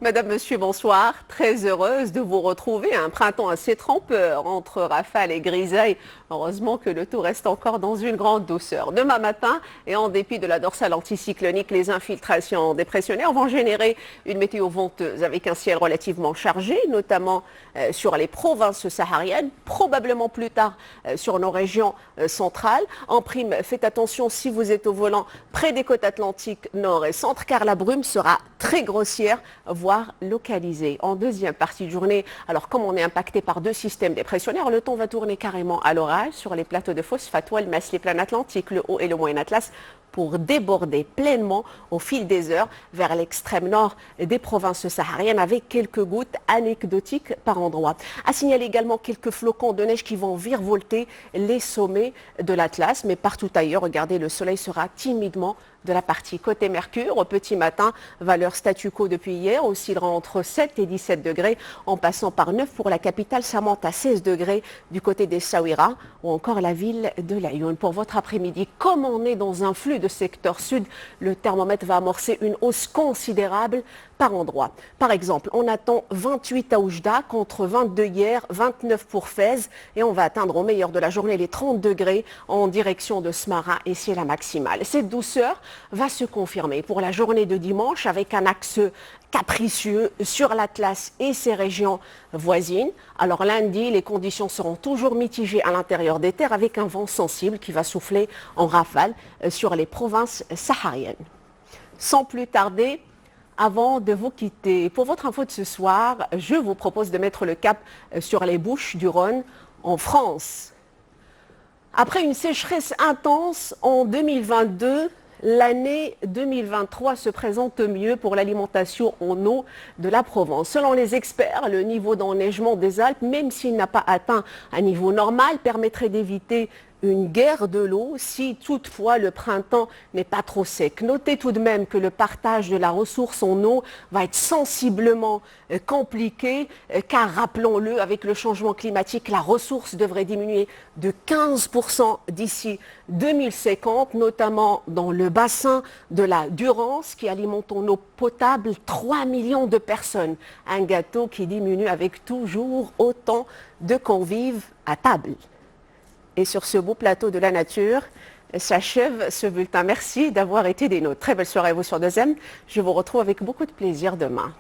Madame, Monsieur, bonsoir. Très heureuse de vous retrouver. Un printemps assez trempeur entre rafales et grisailles. Heureusement que le tout reste encore dans une grande douceur. Demain matin, et en dépit de la dorsale anticyclonique, les infiltrations dépressionnaires vont générer une météo venteuse avec un ciel relativement chargé, notamment sur les provinces sahariennes, probablement plus tard sur nos régions centrales. En prime, faites attention si vous êtes au volant près des côtes atlantiques nord et centre, car la brume sera très grossière, voire localisée. En deuxième partie de journée, alors comme on est impacté par deux systèmes dépressionnaires, le temps va tourner carrément à l'orage sur les plateaux de Phosphate, Ouelmess, les plaines atlantiques, le Haut et le Moyen Atlas, pour déborder pleinement au fil des heures vers l'extrême nord des provinces sahariennes avec quelques gouttes anecdotiques par endroit. À signaler également quelques flocons de neige qui vont virevolter les sommets de l'Atlas, mais partout ailleurs, regardez, le soleil sera timidement de la partie côté Mercure. Au petit matin, valeur statu quo depuis hier, oscillera entre 7 et 17 degrés, en passant par 9 pour la capitale. Ça monte à 16 degrés du côté des Saouira ou encore la ville de Laayoune. Pour votre après-midi, comme on est dans un flux de secteur sud, le thermomètre va amorcer une hausse considérable par endroit. Par exemple, on attend 28 à Oujda contre 22 hier, 29 pour Fès et on va atteindre au meilleur de la journée les 30 degrés en direction de Smara et c'est la maximale. Cette douceur va se confirmer pour la journée de dimanche avec un axe capricieux sur l'Atlas et ses régions voisines. Alors lundi, les conditions seront toujours mitigées à l'intérieur des terres avec un vent sensible qui va souffler en rafale sur les provinces sahariennes. Sans plus tarder, avant de vous quitter, pour votre info de ce soir, je vous propose de mettre le cap sur les Bouches-du-Rhône en France. Après une sécheresse intense en 2022, l'année 2023 se présente mieux pour l'alimentation en eau de la Provence. Selon les experts, le niveau d'enneigement des Alpes, même s'il n'a pas atteint un niveau normal, permettrait d'éviter une guerre de l'eau si toutefois le printemps n'est pas trop sec. Notez tout de même que le partage de la ressource en eau va être sensiblement compliqué car rappelons-le, avec le changement climatique, la ressource devrait diminuer de 15% d'ici 2050, notamment dans le bassin de la Durance qui alimente en eau potable 3 millions de personnes. Un gâteau qui diminue avec toujours autant de convives à table. Et sur ce beau plateau de la nature, s'achève ce bulletin. Merci d'avoir été des nôtres. Très belle soirée à vous sur 2M. Je vous retrouve avec beaucoup de plaisir demain.